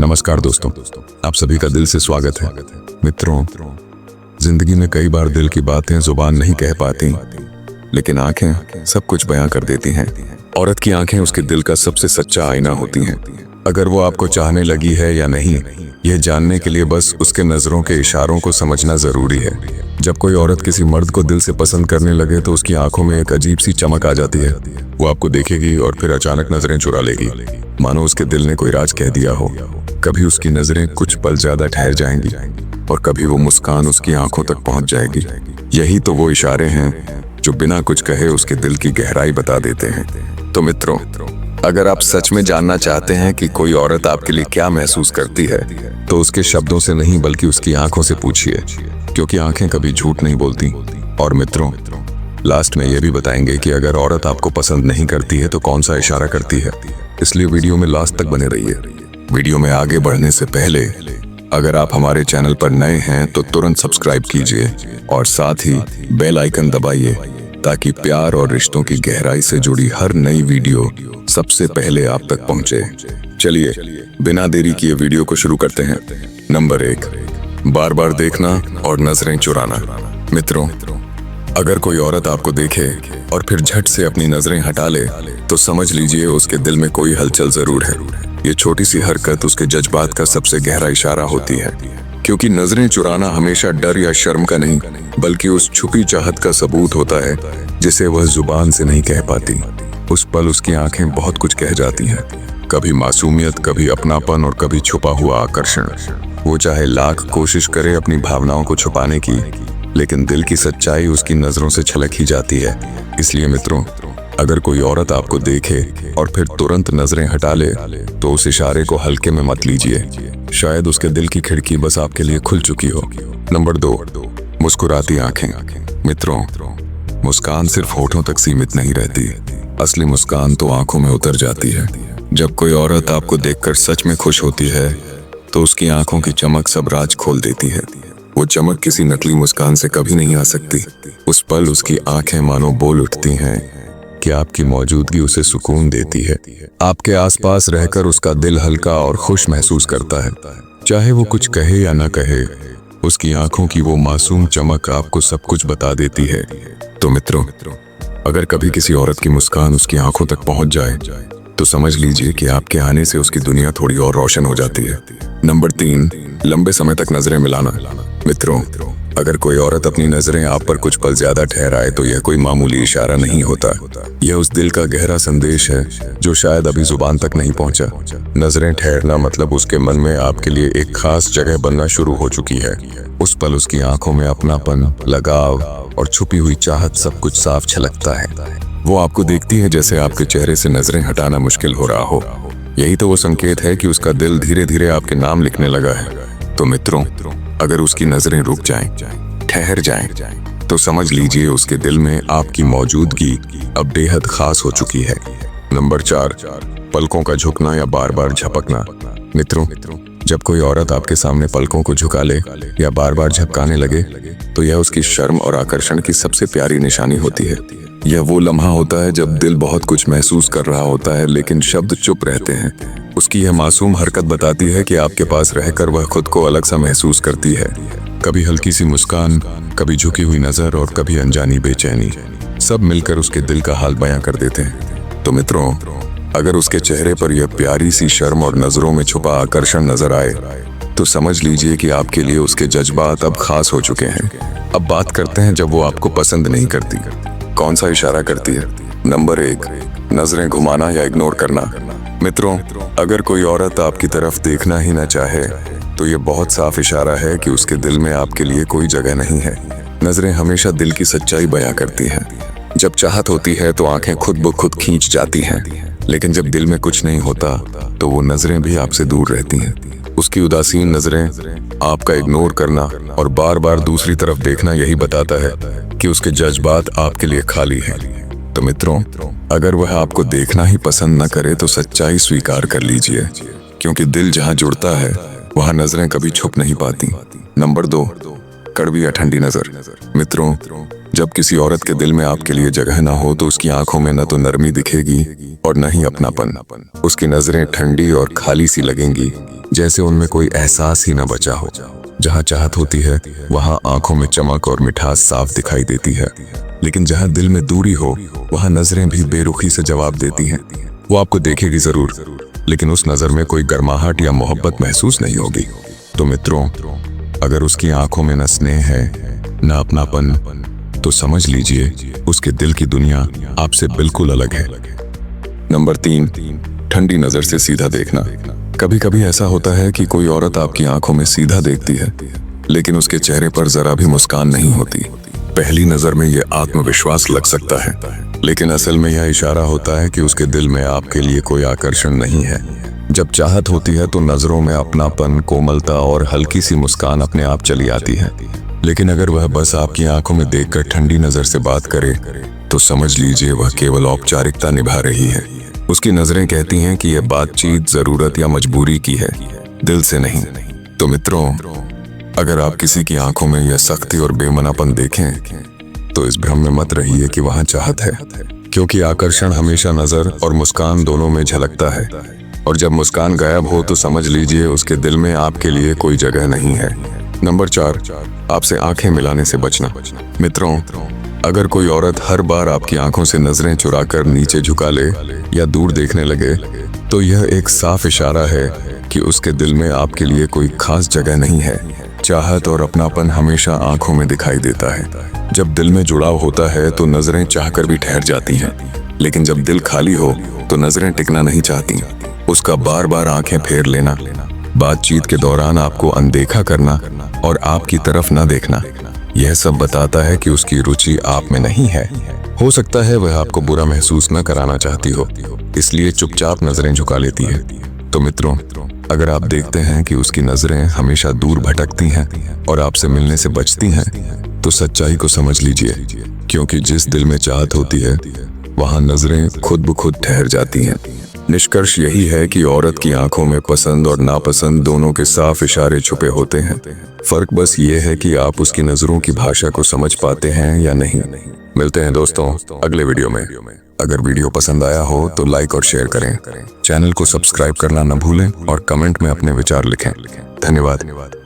नमस्कार दोस्तों, आप सभी का दिल से स्वागत है। मित्रों, जिंदगी में कई बार दिल की बातें जुबान नहीं कह पाती, लेकिन आंखें सब कुछ बयां कर देती हैं। औरत की आंखें उसके दिल का सबसे सच्चा आईना होती हैं। अगर वो आपको चाहने लगी है या नहीं, यह जानने के लिए बस उसके नजरों के इशारों को समझना जरूरी है। जब कोई औरत किसी मर्द को दिल से पसंद करने लगे तो उसकी आंखों में एक अजीब सी चमक आ जाती है। वो आपको देखेगी और फिर अचानक नजरें चुरा लेगी, मानो उसके दिल ने कोई राज कह दिया हो। कभी उसकी नजरें कुछ पल ज्यादा ठहर जाएंगी और कभी वो मुस्कान उसकी आंखों तक पहुंच जाएगी। यही तो वो इशारे हैं जो बिना कुछ कहे उसके दिल की गहराई बता देते हैं। तो मित्रों, अगर आप सच में जानना चाहते हैं कि कोई औरत आपके लिए क्या महसूस करती है, तो उसके शब्दों से नहीं बल्कि उसकी आंखों से पूछिए, क्योंकि आंखें कभी झूठ नहीं बोलती। और मित्रों, लास्ट में ये भी बताएंगे कि अगर औरत आपको पसंद नहीं करती है तो कौन सा इशारा करती है। इसलिए वीडियो में लास्ट तक बने रहिए। वीडियो में आगे बढ़ने से पहले अगर आप हमारे चैनल पर नए हैं तो तुरंत सब्सक्राइब कीजिए और साथ ही बेल आइकन दबाइए, ताकि प्यार और रिश्तों की गहराई से जुड़ी हर नई वीडियो सबसे पहले आप तक पहुंचे। चलिए बिना देरी किए वीडियो को शुरू करते हैं। नंबर 1, बार बार देखना और नजरें चुराना। मित्रों, अगर कोई औरत आपको देखे और फिर झट से अपनी नजरें हटा ले तो समझ लीजिए उसके दिल में कोई हलचल जरूर है। ये छोटी सी हरकत उसके जज्बात का सबसे गहरा इशारा होती है, क्योंकि नजरें चुराना हमेशा डर या शर्म का नहीं बल्कि उस छुपी चाहत का सबूत होता है जिसे वह जुबान से नहीं कह पाती। उस पल उसकी आंखें बहुत कुछ कह जाती हैं, कभी मासूमियत, कभी अपनापन और कभी छुपा हुआ आकर्षण। वो चाहे लाख कोशिश करे अपनी भावनाओं को छुपाने की, लेकिन दिल की सच्चाई उसकी नजरों से छलक ही जाती है। इसलिए मित्रों, अगर कोई औरत आपको देखे और फिर तुरंत नजरें हटा ले तो उस इशारे को हल्के में मत लीजिए। शायद उसके दिल की खिड़की बस आपके लिए खुल चुकी हो। नंबर 2, मुस्कुराती आंखें। मित्रों, मुस्कान सिर्फ होठों तक सीमित नहीं रहती, असली मुस्कान तो आंखों में उतर जाती है। जब कोई औरत आपको देखकर सच में खुश होती है तो उसकी आंखों की चमक सब राज खोल देती है। वो चमक किसी नकली मुस्कान से कभी नहीं आ सकती। उस पल उसकी आंखें मानो बोल उठती हैं कि आपकी मौजूदगी उसे सुकून देती है। आपके आसपास रहकर उसका दिल हल्का और खुश महसूस करता है। चाहे वो कुछ कहे या ना कहे, उसकी आंखों की वो मासूम चमक आपको सब कुछ बता देती है। तो मित्रों, अगर कभी किसी औरत की मुस्कान उसकी आंखों तक पहुंच जाए तो समझ लीजिए कि आपके आने से उसकी दुनिया थोड़ी और रोशन हो जाती है। नंबर 3, लंबे समय तक नजरें मिलाना। मित्रों, अगर कोई औरत अपनी नजरें आप पर कुछ पल ज्यादा ठहराए तो यह कोई मामूली इशारा नहीं होता। यह उस दिल का गहरा संदेश है जो शायद अभी जुबान तक नहीं पहुंचा। नजरें ठहरना मतलब उसके मन में आपके लिए एक खास जगह बनना शुरू हो चुकी है। उस पल उसकी आंखों में अपनापन, लगाव और छुपी हुई चाहत सब कुछ साफ छलकता है। वो आपको देखती है जैसे आपके चेहरे से नजरें हटाना मुश्किल हो रहा हो। यही तो वो संकेत है कि उसका दिल धीरे धीरे आपके नाम लिखने लगा है। तो मित्रों, अगर उसकी नजरें रुक जाएं, ठहर जाएं, तो समझ लीजिए उसके दिल में आपकी मौजूदगी अब बेहद खास हो चुकी है। नंबर 4, पलकों का झुकना या बार बार झपकना। मित्रों, जब कोई औरत आपके सामने पलकों को झुका ले या बार बार झपकाने लगे तो यह उसकी शर्म और आकर्षण की सबसे प्यारी निशानी होती है। यह वो लम्हा होता है जब दिल बहुत कुछ महसूस कर रहा होता है लेकिन शब्द चुप रहते हैं। उसकी यह मासूम हरकत बताती है कि आपके पास रहकर वह खुद को अलग सा महसूस करती है। कभी हल्की सी मुस्कान, कभी झुकी हुई नजर और कभी अनजानी बेचैनी, सब मिलकर उसके दिल का हाल बयां कर देते हैं। तो मित्रों, अगर उसके चेहरे पर यह प्यारी सी शर्म और नजरों में छुपा आकर्षण नजर आए तो समझ लीजिए कि आपके लिए उसके जज्बात अब खास हो चुके हैं। अब बात करते हैं जब वो आपको पसंद नहीं करती, कौन सा इशारा करती है। नंबर 1, नजरें घुमाना या इग्नोर करना। मित्रों, अगर कोई औरत आपकी तरफ देखना ही ना चाहे तो ये बहुत साफ इशारा है कि उसके दिल में आपके लिए कोई जगह नहीं है। नजरें हमेशा दिल की सच्चाई बयां करती हैं। जब चाहत होती है तो आंखें खुद ब खुद खींच जाती हैं, लेकिन जब दिल में कुछ नहीं होता तो वो नजरें भी आपसे दूर रहती हैं। उसकी उदासीन नजरें, आपका इग्नोर करना और बार बार दूसरी तरफ देखना यही बताता है कि उसके जज्बात आपके लिए खाली हैं। तो मित्रों, अगर वह आपको देखना ही पसंद न करे तो सच्चाई स्वीकार कर लीजिए, क्योंकि दिल जहां जुड़ता है वहां नजरें कभी छुप नहीं पाती। नंबर 2, कड़वी या ठंडी नजर। मित्रों, जब किसी औरत के दिल में आपके लिए जगह ना हो तो उसकी आंखों में न तो नरमी दिखेगी और न ही अपनापन। उसकी नजरें ठंडी और खाली सी लगेंगी, जैसे उनमें कोई एहसास ही न बचा हो। जहाँ चाहत होती है वहाँ आंखों में चमक और मिठास साफ दिखाई देती है, लेकिन जहाँ दिल में दूरी हो वहाँ नजरें भी बेरुखी से जवाब देती हैं। वो आपको देखेगी जरूर, लेकिन उस नजर में कोई गर्माहट या मोहब्बत महसूस नहीं होगी। तो मित्रों, अगर उसकी आंखों में न स्नेह है न अपनापन, तो समझ लीजिए उसके दिल की दुनिया आपसे बिल्कुल अलग है। नंबर 3, ठंडी नजर से सीधा देखना। कभी कभी ऐसा होता है कि कोई औरत आपकी आंखों में सीधा देखती है, लेकिन उसके चेहरे पर जरा भी मुस्कान नहीं होती। पहली नजर में यह आत्मविश्वास लग सकता है, लेकिन असल में यह इशारा होता है कि उसके दिल में आपके लिए कोई आकर्षण नहीं है। जब चाहत होती है तो नजरों में अपनापन, कोमलता और हल्की सी मुस्कान अपने आप चली आती है। लेकिन अगर वह बस आपकी आंखों में देखकर ठंडी नजर से बात करे तो समझ लीजिए वह केवल औपचारिकता निभा रही है। उसकी नजरें कहती हैं कि यह बातचीत जरूरत या मजबूरी की है, दिल से नहीं। तो मित्रों, अगर आप किसी की आंखों में यह सख्ती और बेमनापन देखें तो इस भ्रम में मत रहिए कि वहां चाहत है, क्योंकि आकर्षण हमेशा नजर और मुस्कान दोनों में झलकता है। और जब मुस्कान गायब हो तो समझ लीजिए उसके दिल में आपके लिए कोई जगह नहीं है। नंबर 4, आपसे आंखें मिलाने से बचना। मित्रों, अगर कोई औरत हर बार आपकी आंखों से नजरें चुराकर नीचे झुका ले या दूर देखने लगे तो यह एक साफ इशारा है कि उसके दिल में आपके लिए कोई खास जगह नहीं है। चाहत और अपनापन हमेशा आंखों में दिखाई देता है। जब दिल में जुड़ाव होता है तो नजरें चाहकर भी ठहर जाती हैं, लेकिन जब दिल खाली हो तो नजरें टिकना नहीं चाहती। उसका बार बार आंखें फेर लेना, बातचीत के दौरान आपको अनदेखा करना और आपकी तरफ न देखना, यह सब बताता है कि उसकी रुचि आप में नहीं है। हो सकता है वह आपको बुरा महसूस न कराना चाहती हो, इसलिए चुपचाप नजरें झुका लेती है। तो मित्रों, अगर आप देखते हैं कि उसकी नजरें हमेशा दूर भटकती हैं और आपसे मिलने से बचती हैं, तो सच्चाई को समझ लीजिए, क्योंकि जिस दिल में चाहत होती है वहां नजरें खुद ब खुद ठहर जाती हैं। निष्कर्ष यही है कि औरत की आंखों में पसंद और नापसंद दोनों के साफ इशारे छुपे होते हैं। फर्क बस ये है कि आप उसकी नजरों की भाषा को समझ पाते हैं या नहीं। मिलते हैं दोस्तों अगले वीडियो में। अगर वीडियो पसंद आया हो तो लाइक और शेयर करें, चैनल को सब्सक्राइब करना न भूलें और कमेंट में अपने विचार लिखें। धन्यवाद।